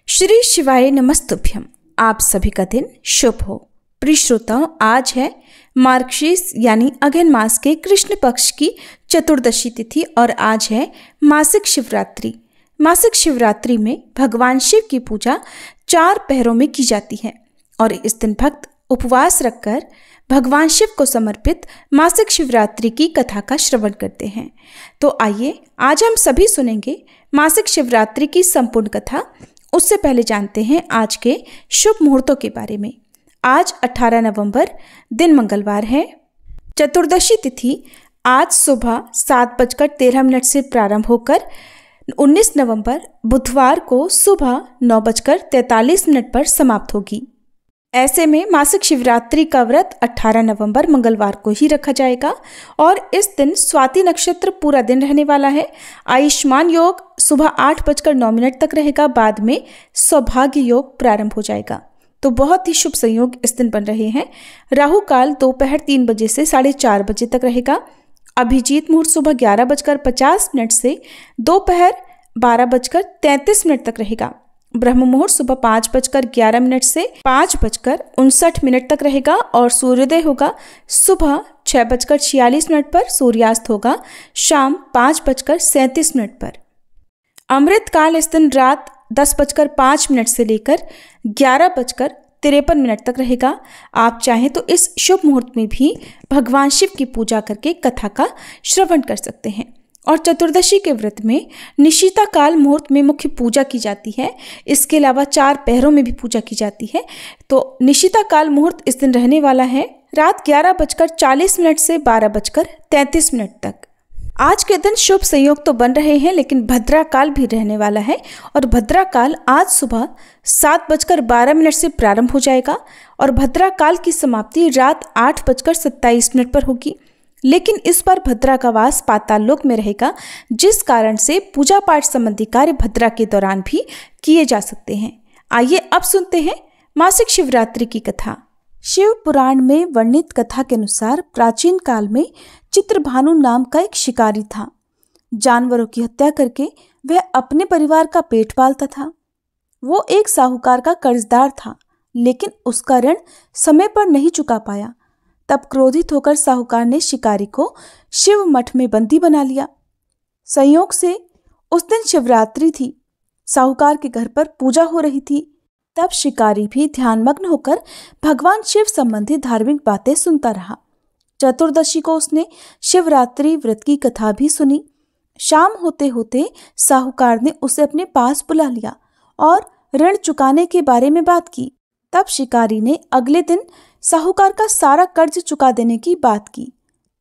श्री शिवाय नमस्तुभ्यम। आप सभी का दिन शुभ हो। प्रिय श्रोताओं, आज है मार्गशीर्ष यानी अघन मास के कृष्ण पक्ष की चतुर्दशी तिथि और आज है मासिक शिवरात्रि। मासिक शिवरात्रि में भगवान शिव की पूजा 4 पहरों में की जाती है और इस दिन भक्त उपवास रखकर भगवान शिव को समर्पित मासिक शिवरात्रि की कथा का श्रवण करते हैं। तो आइए आज हम सभी सुनेंगे मासिक शिवरात्रि की संपूर्ण कथा। उससे पहले जानते हैं आज के शुभ मुहूर्तों के बारे में। आज 18 नवंबर दिन मंगलवार है। चतुर्दशी तिथि आज सुबह 7:13 से प्रारंभ होकर 19 नवंबर बुधवार को सुबह 9:43 पर समाप्त होगी। ऐसे में मासिक शिवरात्रि का व्रत 18 नवंबर मंगलवार को ही रखा जाएगा और इस दिन स्वाति नक्षत्र पूरा दिन रहने वाला है। आयुष्मान योग सुबह 8:09 तक रहेगा, बाद में सौभाग्य योग प्रारंभ हो जाएगा। तो बहुत ही शुभ संयोग इस दिन बन रहे हैं। राहु काल दोपहर 3 बजे से 4:30 बजे तक रहेगा। अभिजीत मुहूर्त सुबह 11:50 से दोपहर 12:33 तक रहेगा। ब्रह्म मुहूर्त सुबह 5:11 से 5:59 तक रहेगा और सूर्योदय होगा सुबह 6:46 पर। सूर्यास्त होगा शाम 5:37 पर। अमृत काल इस दिन रात 10:05 से लेकर 11:53 तक रहेगा। आप चाहें तो इस शुभ मुहूर्त में भी भगवान शिव की पूजा करके कथा का श्रवण कर सकते हैं। और चतुर्दशी के व्रत में निशिता काल मुहूर्त में मुख्य पूजा की जाती है। इसके अलावा 4 पहरों में भी पूजा की जाती है। तो निशिता काल मुहूर्त इस दिन रहने वाला है रात 11:40 से 12:33 तक। आज के दिन शुभ संयोग तो बन रहे हैं, लेकिन भद्रा काल भी रहने वाला है और भद्रा काल आज सुबह 7:12 से प्रारंभ हो जाएगा और भद्रा काल की समाप्ति रात 8:27 पर होगी। लेकिन इस बार भद्रा का वास पाताल लोक में रहेगा, जिस कारण से पूजा पाठ संबंधी कार्य भद्रा के दौरान भी किए जा सकते हैं। आइए अब सुनते हैं मासिक शिवरात्रि की कथा। शिव पुराण में वर्णित कथा के अनुसार प्राचीन काल में चित्रभानु नाम का एक शिकारी था। जानवरों की हत्या करके वह अपने परिवार का पेट पालता था। वो एक साहूकार का कर्जदार था, लेकिन उसका ऋण समय पर नहीं चुका पाया। तब क्रोधित होकर साहूकार ने शिकारी को शिव मठ में बंदी बना लिया। संयोग से उस दिन शिवरात्रि थी। साहूकार के घर पर पूजा हो रही थी। तब शिकारी भी ध्यानमग्न होकर भगवान शिव संबंधी धार्मिक बातें सुनता रहा। चतुर्दशी को उसने शिवरात्रि व्रत की कथा भी सुनी। शाम होते होते साहूकार ने उसे अपने पास बुला लिया और ऋण चुकाने के बारे में बात की। तब शिकारी ने अगले दिन साहूकार का सारा कर्ज चुका देने की बात की।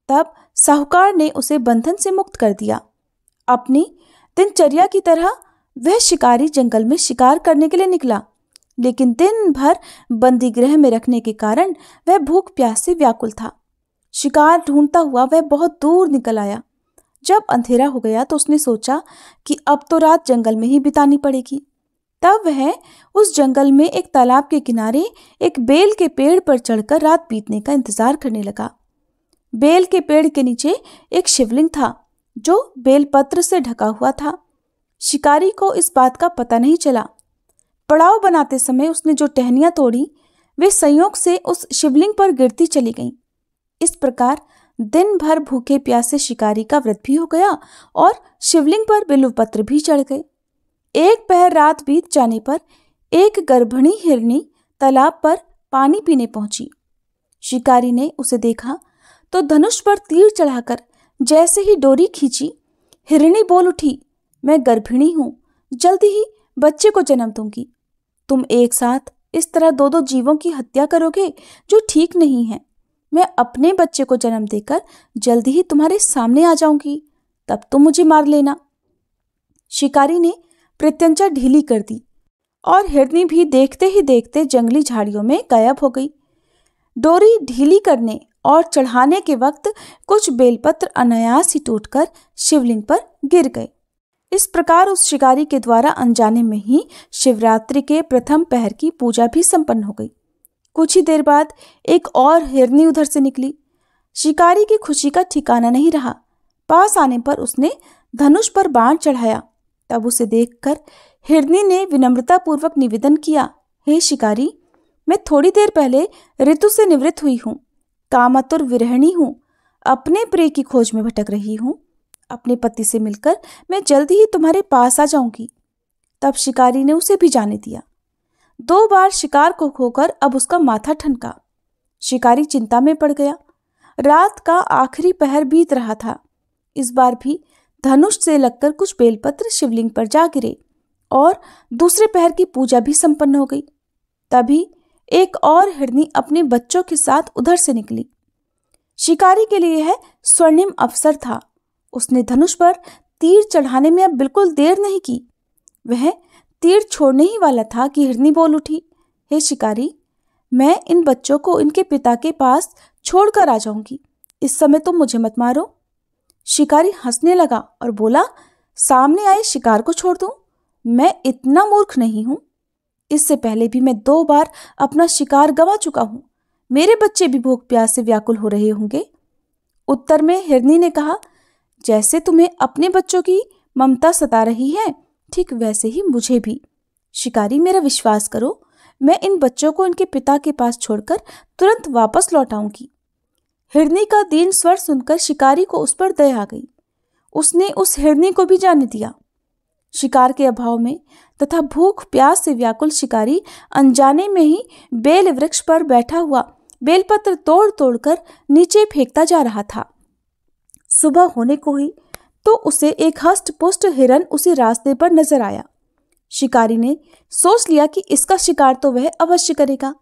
तब साहूकार ने उसे बंधन से मुक्त कर दिया। अपनी दिनचर्या की तरह वह शिकारी जंगल में शिकार करने के लिए निकला, लेकिन दिन भर बंदी गृह में रखने के कारण वह भूख प्यास से व्याकुल था। शिकार ढूंढता हुआ वह बहुत दूर निकल आया। जब अंधेरा हो गया तो उसने सोचा कि अब तो रात जंगल में ही बितानी पड़ेगी। तब वह उस जंगल में एक तालाब के किनारे एक बेल के पेड़ पर चढ़कर रात बीतने का इंतजार करने लगा। बेल के पेड़ के नीचे एक शिवलिंग था जो बेलपत्र से ढका हुआ था। शिकारी को इस बात का पता नहीं चला। पड़ाव बनाते समय उसने जो टहनियां तोड़ी वे संयोग से उस शिवलिंग पर गिरती चली गईं। इस प्रकार दिन भर भूखे प्यासे शिकारी का व्रत भी हो गया और शिवलिंग पर बिल्वपत्र भी चढ़ गए। एक पहर रात बीत जाने पर एक गर्भिणी हिरनी तालाब पर पानी पीने पहुंची। शिकारी ने उसे देखा तो धनुष पर तीर चढ़ाकर जैसे ही डोरी खींची, हिरनी बोल उठी, मैं गर्भिणी हूं, जल्दी ही बच्चे को जन्म दूंगी। तुम एक साथ इस तरह 2 जीवों की हत्या करोगे जो ठीक नहीं है। मैं अपने बच्चे को जन्म देकर जल्दी ही तुम्हारे सामने आ जाऊंगी, तब तुम मुझे मार लेना। शिकारी ने प्रत्यंचा ढीली कर दी और हिरनी भी देखते ही देखते जंगली झाड़ियों में गायब हो गई। डोरी ढीली करने और चढ़ाने के वक्त कुछ बेलपत्र अनायास ही टूटकर शिवलिंग पर गिर गए। इस प्रकार उस शिकारी के द्वारा अनजाने में ही शिवरात्रि के प्रथम पहर की पूजा भी संपन्न हो गई। कुछ ही देर बाद एक और हिरनी उधर से निकली। शिकारी की खुशी का ठिकाना नहीं रहा। पास आने पर उसने धनुष पर बाण चढ़ाया। तब उसे देखकर हिरनी ने विनम्रतापूर्वक निवेदन किया, हे शिकारी, मैं थोड़ी देर पहले ऋतु से निवृत्त हुई हूँ, कामातुर विरहिणी हूँ, अपने प्रिय की खोज में भटक रही हूँ। अपने पति से मिलकर मैं जल्दी ही तुम्हारे पास आ जाऊंगी। तब शिकारी ने उसे भी जाने दिया। 2 बार शिकार को खोकर अब उसका माथा ठनका। शिकारी चिंता में पड़ गया। रात का आखिरी पहर बीत रहा था। इस बार भी धनुष से लगकर कुछ बेलपत्र शिवलिंग पर जा गिरे और दूसरे पहर की पूजा भी संपन्न हो गई। तभी एक और हिरनी अपने बच्चों के साथ उधर से निकली। शिकारी के लिए यह स्वर्णिम अवसर था। उसने धनुष पर तीर चढ़ाने में अब बिल्कुल देर नहीं की। वह तीर छोड़ने ही वाला था कि हिरनी बोल उठी, हे शिकारी, मैं इन बच्चों को इनके पिता के पास छोड़कर आ जाऊंगी। इस समय तुम मुझे मत मारो। शिकारी हंसने लगा और बोला, सामने आए शिकार को छोड़ दूं? मैं इतना मूर्ख नहीं हूं। इससे पहले भी मैं 2 बार अपना शिकार गंवा चुका हूं। मेरे बच्चे भी भूख प्यास से व्याकुल हो रहे होंगे। उत्तर में हिरनी ने कहा, जैसे तुम्हें अपने बच्चों की ममता सता रही है, ठीक वैसे ही मुझे भी। शिकारी, मेरा विश्वास करो, मैं इन बच्चों को इनके पिता के पास छोड़कर तुरंत वापस लौट आऊंगी। हिरनी का दीन स्वर सुनकर शिकारी को उस पर दया आ गई। उसने उस हिरनी को भी जाने दिया। शिकार के अभाव में तथा भूख प्यास से व्याकुल शिकारी अनजाने में ही बेल वृक्ष पर बैठा हुआ बेलपत्र तोड़ तोड़कर नीचे फेंकता जा रहा था। सुबह होने को ही तो उसे एक हष्ट पुष्ट हिरन उसी रास्ते पर नजर आया। शिकारी ने सोच लिया कि इसका शिकार तो वह अवश्य करेगा।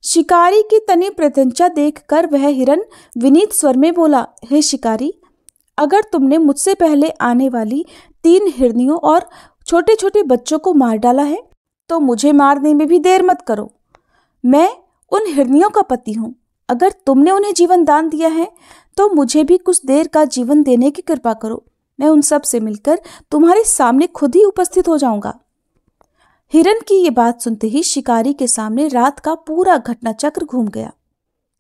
शिकारी की तनी प्रत्यंचा देखकर वह हिरन विनीत स्वर में बोला, हे शिकारी, अगर तुमने मुझसे पहले आने वाली 3 हिरनियों और छोटे छोटे बच्चों को मार डाला है तो मुझे मारने में भी देर मत करो। मैं उन हिरनियों का पति हूँ। अगर तुमने उन्हें जीवन दान दिया है तो मुझे भी कुछ देर का जीवन देने की कृपा करो। मैं उन सब से मिलकर तुम्हारे सामने खुद ही उपस्थित हो जाऊंगा। हिरन की ये बात सुनते ही शिकारी के सामने रात का पूरा घटना चक्र घूम गया।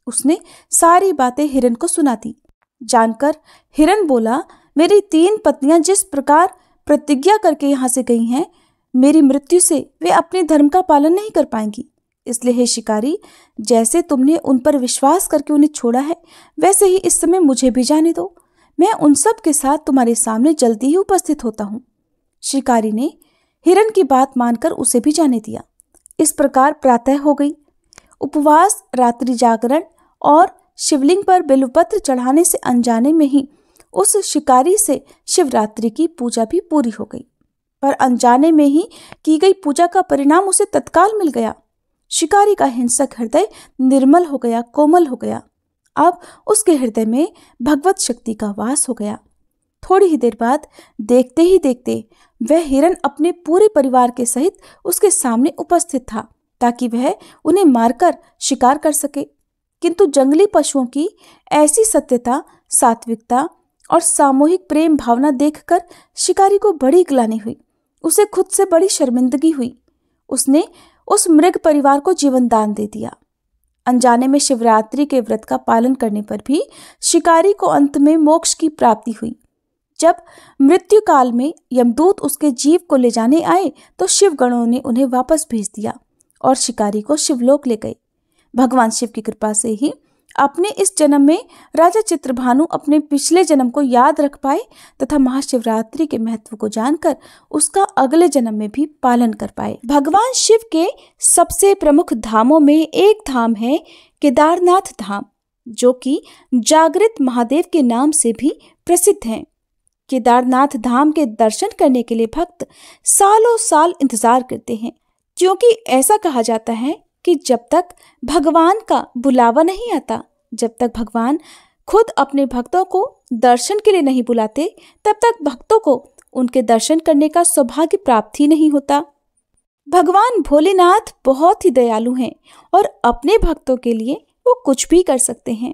उसने सारी बातें हिरन को सुना दी। जानकर हिरन बोला, मेरी 3 पत्नियां जिस प्रकार प्रतिज्ञा करके यहाँ से गई हैं, मेरी मृत्यु से वे अपने धर्म का पालन नहीं कर पाएंगी। इसलिए हे शिकारी, जैसे तुमने उन पर विश्वास करके उन्हें छोड़ा है, वैसे ही इस समय मुझे भी जाने दो। मैं उन सब के साथ तुम्हारे सामने जल्दी ही उपस्थित होता हूँ। शिकारी ने हिरन की बात मानकर उसे भी जाने दिया। इस प्रकार प्रातः हो गई। उपवास, रात्रि जागरण और शिवलिंग पर बिल्वपत्र चढ़ाने से अनजाने में ही उस शिकारी से शिवरात्रि की पूजा भी पूरी हो गई। पर अनजाने में ही की गई पूजा का परिणाम उसे तत्काल मिल गया। शिकारी का हिंसक हृदय निर्मल हो गया, कोमल हो गया। अब उसके हृदय में भगवत शक्ति का वास हो गया। थोड़ी ही देर बाद देखते ही देखते वह हिरन अपने पूरे परिवार के सहित उसके सामने उपस्थित था, ताकि वह उन्हें मारकर शिकार कर सके। किंतु जंगली पशुओं की ऐसी सत्यता, सात्विकता और सामूहिक प्रेम भावना देखकर शिकारी को बड़ी ग्लानि हुई। उसे खुद से बड़ी शर्मिंदगी हुई। उसने उस मृग परिवार को जीवन दान दे दिया। अनजाने में शिवरात्रि के व्रत का पालन करने पर भी शिकारी को अंत में मोक्ष की प्राप्ति हुई। जब मृत्यु काल में यमदूत उसके जीव को ले जाने आए तो शिवगणों ने उन्हें वापस भेज दिया और शिकारी को शिवलोक ले गए। भगवान शिव की कृपा से ही अपने इस जन्म में राजा चित्रभानु अपने पिछले जन्म को याद रख पाए तथा महाशिवरात्रि के महत्व को जानकर उसका अगले जन्म में भी पालन कर पाए। भगवान शिव के सबसे प्रमुख धामों में एक धाम है केदारनाथ धाम, जो कि जागृत महादेव के नाम से भी प्रसिद्ध है। केदारनाथ धाम के दर्शन करने के लिए भक्त सालों साल इंतजार करते हैं, क्योंकि ऐसा कहा जाता है कि जब तक भगवान का बुलावा नहीं आता, जब तक भगवान खुद अपने भक्तों को दर्शन के लिए नहीं बुलाते, तब तक भक्तों को उनके दर्शन करने का सौभाग्य प्राप्त ही नहीं होता। भगवान भोलेनाथ बहुत ही दयालु हैं और अपने भक्तों के लिए वो कुछ भी कर सकते हैं।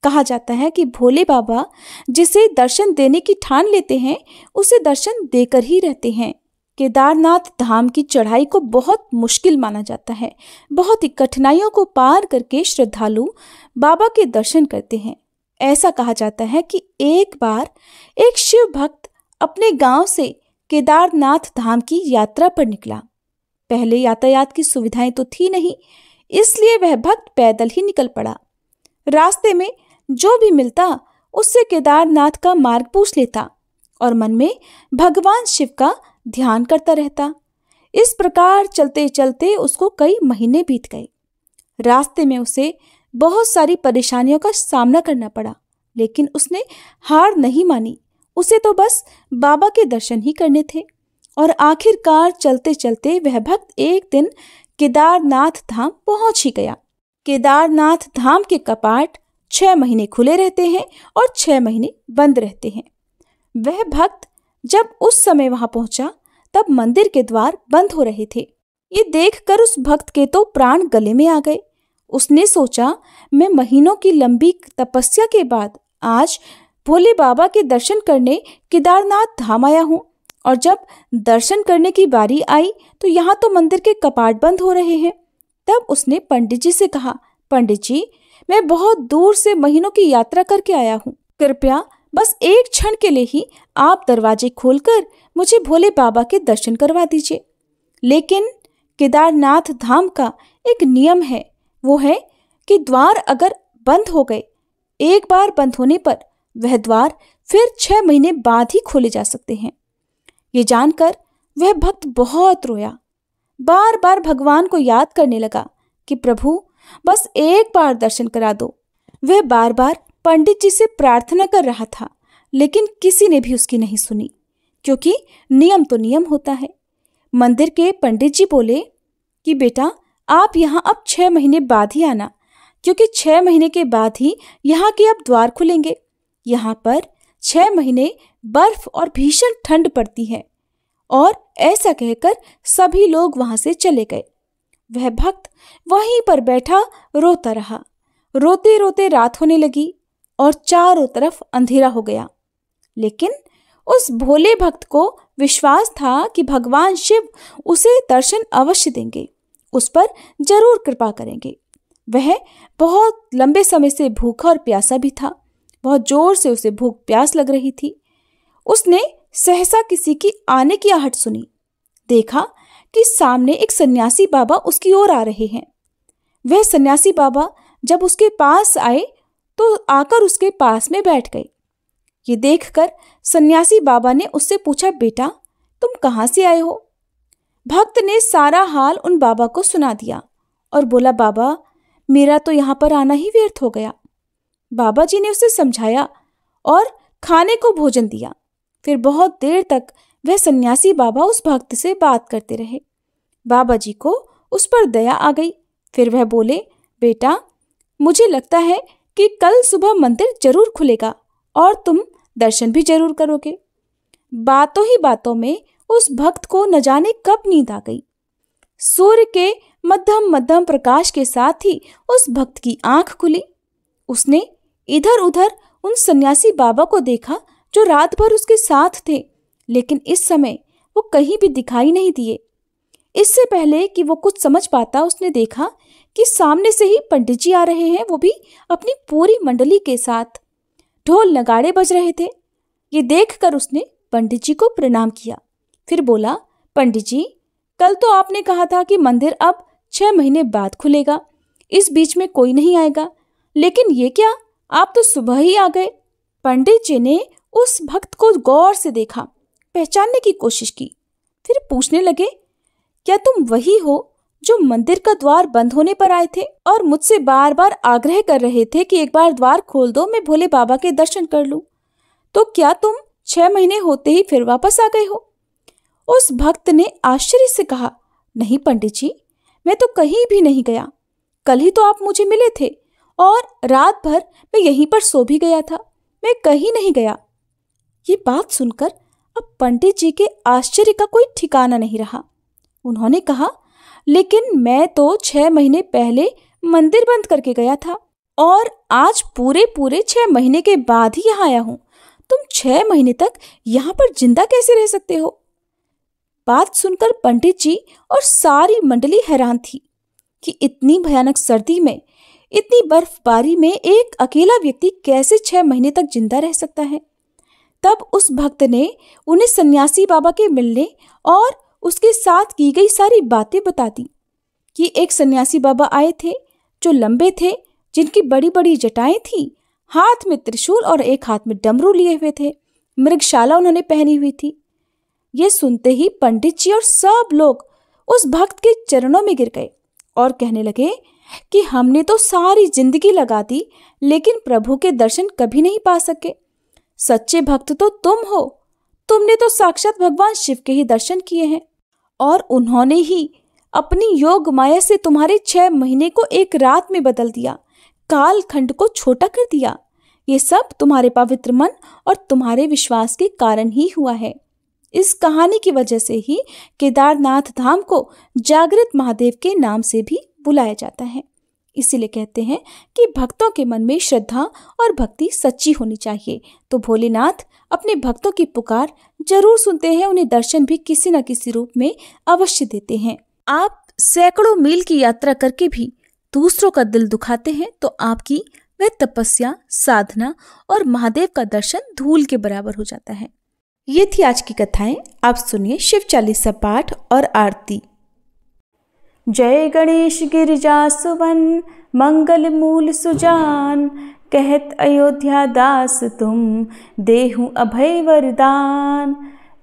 कहा जाता है कि भोले बाबा जिसे दर्शन देने की ठान लेते हैं, उसे दर्शन देकर ही रहते हैं। केदारनाथ धाम की चढ़ाई को बहुत मुश्किल माना जाता है। बहुत ही कठिनाइयों को पार करके श्रद्धालु बाबा के दर्शन करते हैं। ऐसा कहा जाता है कि एक बार एक शिव भक्त अपने गांव से केदारनाथ धाम की यात्रा पर निकला। पहले यातायात की सुविधाएं तो थी नहीं, इसलिए वह भक्त पैदल ही निकल पड़ा। रास्ते में जो भी मिलता उससे केदारनाथ का मार्ग पूछ लेता और मन में भगवान शिव का ध्यान करता रहता। इस प्रकार चलते चलते उसको कई महीने बीत गए। रास्ते में उसे बहुत सारी परेशानियों का सामना करना पड़ा, लेकिन उसने हार नहीं मानी। उसे तो बस बाबा के दर्शन ही करने थे। और आखिरकार चलते चलते वह भक्त एक दिन केदारनाथ धाम पहुंच ही गया। केदारनाथ धाम के कपाट 6 महीने खुले रहते हैं और 6 महीने बंद रहते हैं। वह भक्त जब उस समय वहां पहुंचा तब मंदिर के द्वार बंद हो रहे थे। ये देखकर उस भक्त के तो प्राण गले में आ गए। उसने सोचा, मैं महीनों की लंबी तपस्या के बाद आज भोले बाबा के दर्शन करने केदारनाथ धाम आया हूँ, और जब दर्शन करने की बारी आई तो यहाँ तो मंदिर के कपाट बंद हो रहे हैं। तब उसने पंडित जी से कहा, पंडित जी, मैं बहुत दूर से महीनों की यात्रा करके आया हूँ, कृपया बस एक क्षण के लिए ही आप दरवाजे खोलकर मुझे भोले बाबा के दर्शन करवा दीजिए। लेकिन केदारनाथ धाम का एक नियम है, वो है कि द्वार अगर बंद हो गए, एक बार बंद होने पर वह द्वार फिर 6 महीने बाद ही खोले जा सकते हैं। ये जानकर वह भक्त बहुत रोया, बार बार भगवान को याद करने लगा कि प्रभु बस एक बार दर्शन करा दो। वह बार बार पंडित जी से प्रार्थना कर रहा था, लेकिन किसी ने भी उसकी नहीं सुनी, क्योंकि नियम तो नियम होता है। मंदिर के पंडित जी बोले कि बेटा, आप यहाँ अब 6 महीने बाद ही आना, क्योंकि 6 महीने के बाद ही यहाँ के अब द्वार खुलेंगे। यहाँ पर 6 महीने बर्फ और भीषण ठंड पड़ती है। और ऐसा कहकर सभी लोग वहां से चले गए। वह भक्त वहीं पर बैठा रोता रहा। रोते रोते रात होने लगी और चारों तरफ अंधेरा हो गया। लेकिन उस भोले भक्त को विश्वास था कि भगवान शिव उसे दर्शन अवश्य देंगे, उस पर जरूर कृपा करेंगे। वह बहुत लंबे समय से भूखा और प्यासा भी था। बहुत जोर से उसे भूख प्यास लग रही थी। उसने सहसा किसी की आने की आहट सुनी। देखा कि सामने एक सन्यासी बाबा उसकी ओर आ रहे हैं। वह सन्यासी बाबा जब उसके पास आए तो आकर उसके पास में बैठ गए। ये देखकर सन्यासी बाबा ने उससे पूछा, बेटा तुम कहाँ से आए हो? भक्त ने सारा हाल उन बाबा को सुना दिया और बोला, बाबा मेरा तो यहाँ पर आना ही व्यर्थ हो गया। बाबा जी ने उसे समझाया और खाने को भोजन दिया। फिर बहुत देर तक वह सन्यासी बाबा उस भक्त से बात करते रहे। बाबा जी को उस पर दया आ गई। फिर वह बोले, बेटा मुझे लगता है कि कल सुबह मंदिर जरूर खुलेगा और तुम दर्शन भी जरूर करोगे। बातों ही बातों में उस भक्त को न जाने कब नींद आ गई। सूर्य के मध्यम मध्यम प्रकाश के साथ ही उस भक्त की आंख खुली। उसने इधर उधर उन सन्यासी बाबा को देखा जो रात भर उसके साथ थे, लेकिन इस समय वो कहीं भी दिखाई नहीं दिए। इससे पहले कि वो कुछ समझ पाता, उसने देखा कि सामने से ही पंडित जी आ रहे हैं, वो भी अपनी पूरी मंडली के साथ। ढोल नगाड़े बज रहे थे। ये देखकर उसने पंडित जी को प्रणाम किया। फिर बोला, पंडित जी कल तो आपने कहा था कि मंदिर अब 6 महीने बाद खुलेगा, इस बीच में कोई नहीं आएगा, लेकिन ये क्या, आप तो सुबह ही आ गए। पंडित जी ने उस भक्त को गौर से देखा, पहचानने की कोशिश की। फिर पूछने लगे, क्या तुम वही हो जो मंदिर का द्वार बंद होने पर आए थे और मुझसे बार बार आग्रह कर रहे थे कि एक बार द्वार खोल दो, मैं भोले बाबा के दर्शन कर लूं? तो क्या तुम 6 महीने होते ही फिर वापस आ गए हो? उस भक्त ने आश्चर्य से कहा, नहीं पंडित जी, मैं तो कहीं भी नहीं गया। कल ही तो आप मुझे मिले थे और रात भर मैं यहीं पर सो भी गया था, मैं कहीं नहीं गया। ये बात सुनकर अब पंडित जी के आश्चर्य का कोई ठिकाना नहीं रहा। उन्होंने कहा, लेकिन मैं तो 6 महीने पहले मंदिर बंद करके गया था और आज पूरे 6 महीने के बाद ही यहाँ आया हूँ। तुम 6 महीने तक यहाँ पर जिंदा कैसे रह सकते हो? बात सुनकर पंडित जी और सारी मंडली हैरान थी कि इतनी भयानक सर्दी में, इतनी बर्फबारी में एक अकेला व्यक्ति कैसे 6 महीने तक जिंदा रह सकता है। तब उस भक्त ने उन्हें सन्यासी बाबा के मिलने और उसके साथ की गई सारी बातें बता दी कि एक सन्यासी बाबा आए थे जो लंबे थे, जिनकी बड़ी बड़ी जटाएं थी, हाथ में त्रिशूल और एक हाथ में डमरू लिए हुए थे, मृगशाला उन्होंने पहनी हुई थी। ये सुनते ही पंडित जी और सब लोग उस भक्त के चरणों में गिर गए और कहने लगे कि हमने तो सारी जिंदगी लगा दी लेकिन प्रभु के दर्शन कभी नहीं पा सके। सच्चे भक्त तो तुम हो, तुमने तो साक्षात भगवान शिव के ही दर्शन किए हैं और उन्होंने ही अपनी योग माया से तुम्हारे 6 महीने को एक रात में बदल दिया, काल खंड को छोटा कर दिया। ये सब तुम्हारे पवित्र मन और तुम्हारे विश्वास के कारण ही हुआ है। इस कहानी की वजह से ही केदारनाथ धाम को जागृत महादेव के नाम से भी बुलाया जाता है। इसीलिए कहते हैं कि भक्तों के मन में श्रद्धा और भक्ति सच्ची होनी चाहिए, तो भोलेनाथ अपने भक्तों की पुकार जरूर सुनते हैं, उन्हें दर्शन भी किसी न किसी रूप में अवश्य देते हैं। आप सैकड़ों मील की यात्रा करके भी दूसरों का दिल दुखाते हैं तो आपकी वह तपस्या, साधना और महादेव का दर्शन धूल के बराबर हो जाता है। ये थी आज की कथाएं। आप सुनिए शिव चालीसा पाठ और आरती। जय गणेश गिरिजा सुवन, मंगल मूल सुजान, कहत अयोध्या दास तुम, देहु अभय वरदान।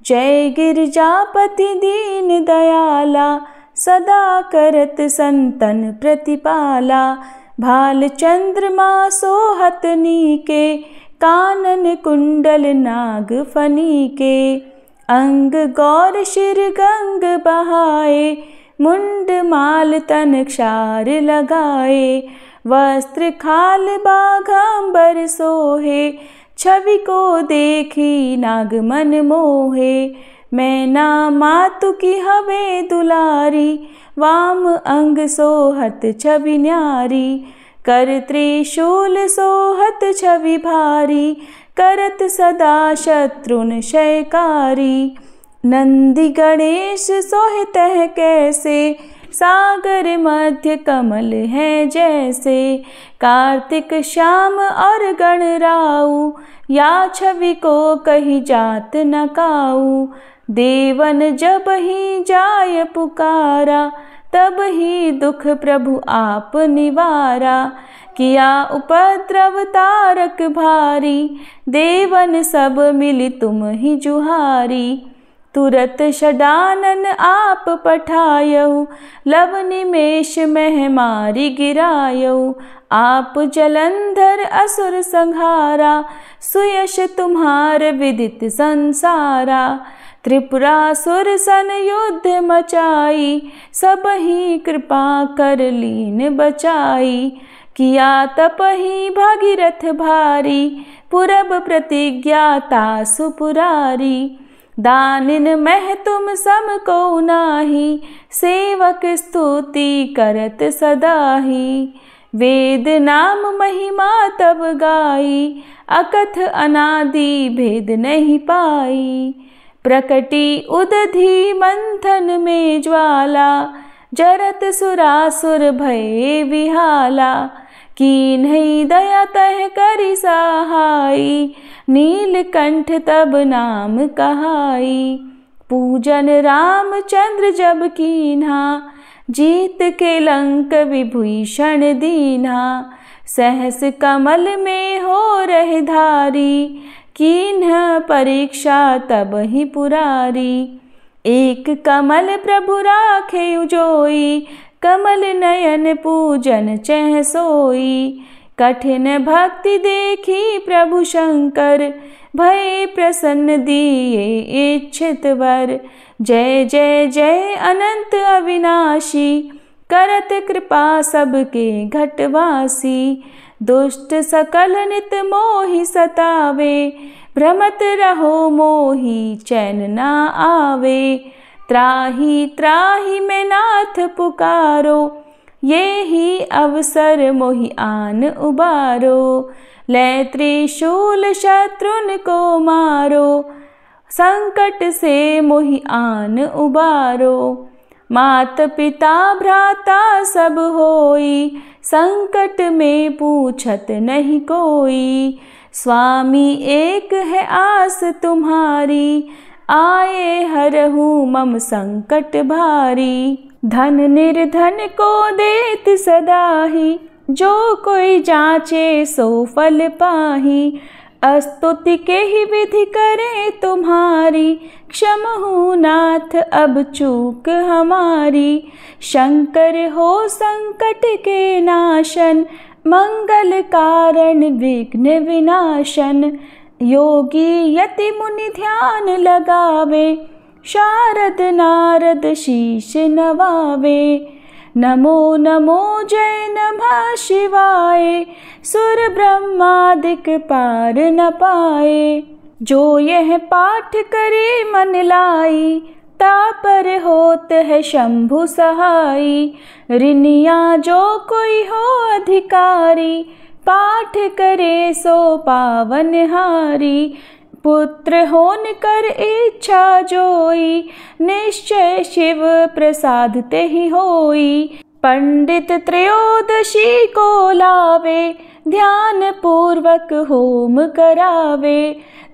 जय गिरिजापति दीन दयाला, सदा करत संतन प्रतिपाला। भाल चंद्रमा सोहत नीके, कानन कुंडल नाग फनी के। अंग गौर शिर गंग बहाए, मुंड माल तन क्षार लगाए। वस्त्र खाल बाघांबर सोहे, छवि को देखी नाग मन मोहे। मैना मातु की हवे दुलारी, वाम अंग सोहत छवि न्यारी। कर त्रिशूल सोहत छवि भारी, करत सदा शत्रुन क्षयकारी। नंदी गणेश सोहित है कैसे, सागर मध्य कमल है जैसे। कार्तिक श्याम और गणराऊ, या छवि को कही जात न काऊ। देवन जब ही जाय पुकारा, तब ही दुख प्रभु आप निवारा। किया उपद्रव तारक भारी, देवन सब मिली तुम ही जुहारी। तुरत षडानन आप पठायऊ, लव निमेष मह मारी गिरायऊ। आप जलंधर असुर संहारा, सुयश तुम्हार विदित संसारा। त्रिपुरासुर सन युद्ध मचाई, सब ही कृपा कर लीन बचाई। किया तप ही भागीरथ भारी, पुरब प्रतिज्ञा तासु पुरारी। दानिन मह तुम सम को नाही, सेवक स्तुति करत सदाही। वेद नाम महिमा तब गाई, अकथ अनादि भेद नहीं पाई। प्रकटी उदधि मंथन में ज्वाला, जरत सुरासुर भये विहाला। कीन्ही दया तह करि सहाई, नीलकंठ तब नाम कहाई। पूजन रामचंद्र जब कीन्हा, जीत के लंक विभीषण दीन्हा। सहस कमल में हो रहे धारी, कीन्ह परीक्षा तब ही पुरारी। एक कमल प्रभु राखे उजोई, कमल नयन पूजन चह सोई। कठिन भक्ति देखी प्रभु शंकर, भय प्रसन्न दिए इच्छित वर। जय जय जय अनंत अविनाशी, करत कृपा सबके घटवासी। दुष्ट सकल नित मोहि सतावे, भ्रमत रहो मोहि चैन ना आवे। त्राहि त्राहि मैं नाथ पुकारो, ये ही अवसर मोहि आन उबारो। लै त्रिशूल शत्रुन को मारो, संकट से मोहि आन उबारो। मात पिता भ्राता सब होई, संकट में पूछत नहीं कोई। स्वामी एक है आस तुम्हारी, आए हरहु मम संकट भारी। धन निर्धन को देत सदाही, जो कोई जाचे सो फल पाही। स्तुति के ही विधि करे तुम्हारी, क्षमहु नाथ अब चूक हमारी। शंकर हो संकट के नाशन, मंगल कारण विघ्न विनाशन। योगी यति मुनि ध्यान लगावे, शारद नारद शीश नवावे। नमो नमो जय नमः शिवाय, सुर ब्रह्मादिक पार न पाए। जो यह पाठ करे मन लाई, तापर होत है शंभु सहाई। ऋनिया जो कोई हो अधिकारी, पाठ करे सो पावन हारी। पुत्र होन कर इच्छा जोई, निश्चय शिव प्रसाद ते ही होई। पंडित त्रयोदशी को लावे, ध्यान पूर्वक होम करावे।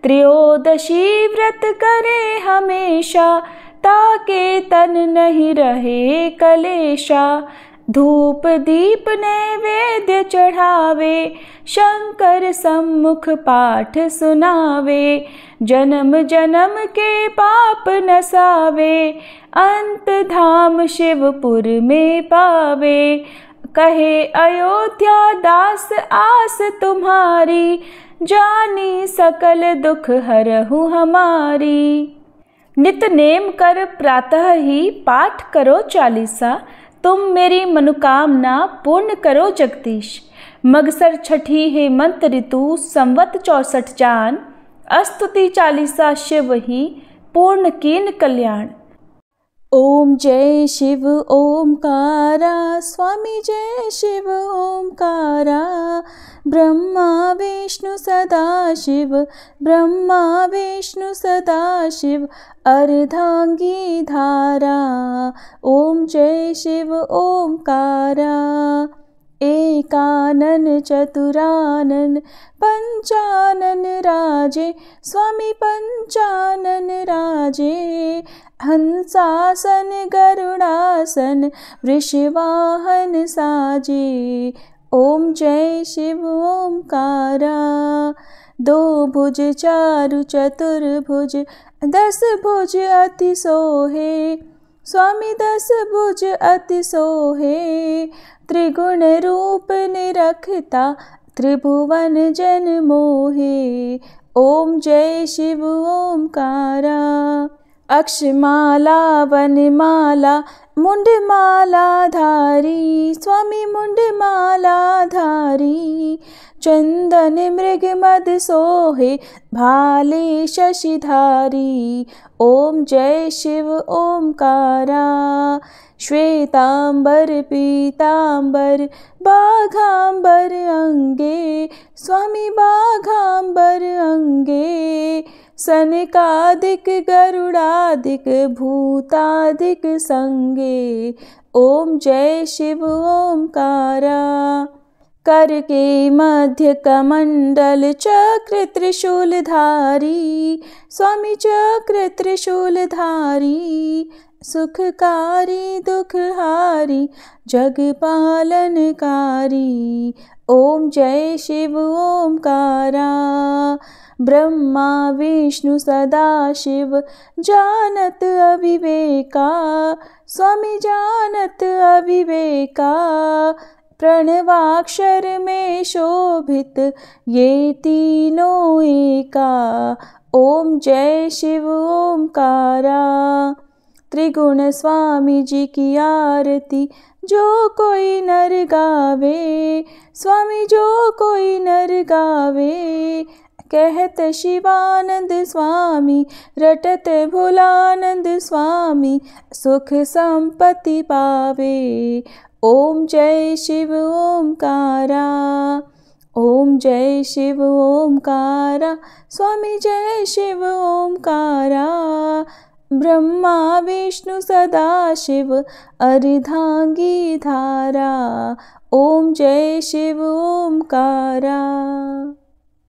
त्रयोदशी व्रत करे हमेशा, ताके तन नहीं रहे कलेशा। धूप दीप नैवेद्य चढ़ावे, शंकर सम्मुख पाठ सुनावे। जन्म जन्म के पाप नसावे, अंत धाम शिवपुर में पावे। कहे अयोध्या दास आस तुम्हारी, जानी सकल दुख हरहु हमारी। नित नेम कर प्रातः ही पाठ करो चालीसा, तुम मेरी मनोकामना पूर्ण करो जगदीश। मगसर छठी हेमंत ऋतु संवत 64 जान, स्तुति चालीसा शिव ही पूर्ण कीन कल्याण। ओम जय शिव ओमकारा, स्वामी जय शिव ओमकारा। ब्रह्मा विष्णु सदा शिव, ब्रह्मा विष्णु सदा शिव, अर्धांगी धारा। ओम जय शिव ओमकारा। एकानन चतुरानन पंचानन राजे, स्वामी पंचानन राजे। हंसासन गरुड़ासन, वृषवाहन साजे। ओम जय शिव ओमकारा। दो भुज चारु चतुर्भुज, 10 भुज अति सोहे, स्वामी 10 भुज अति सोहे। त्रिगुण रूप निरखता, त्रिभुवन जन मोहे। ओम जय शिव ओमकारा। अक्षमाला वनमाला, मुंडमाला धारी, स्वामी मुंडमाला धारी। चंदन मृग मद सोहे, भाले शशिधारी। ओम जय शिव ओमकारा। श्वेतांबर पीतांबर, बाघांबर अंगे, स्वामी बाघांबर अंगे। सनकादिक गरुड़ादिक, भूतादिक संगे। ओम जय शिव ओमकारा। कर के मध्य कमंडल, चक्र त्रिशूल धारी, स्वामी चक्र त्रिशूल धारी। सुखकारी दुखहारी, जग पालनकारी। ओम जय शिव ओमकारा। ब्रह्मा विष्णु सदा शिव, जानत अविवेका, स्वामी जानत अविवेका। प्रणवाक्षर में शोभित, ये तीनों एका। ओम जय शिव ओमकारा। त्रिगुण स्वामी जी की आरती, जो कोई नर गावे, स्वामी जो कोई नर गावे। कहत शिवानंद स्वामी, रटत भोलानंद स्वामी, सुख संपत्ति पावे। ओम जय शिव ओमकारा। ओम जय शिव ओमकारा, स्वामी जय शिव ओमकारा। ब्रह्मा विष्णु सदा शिव, अर्धांगी धारा। ओम जय शिव ओमकारा।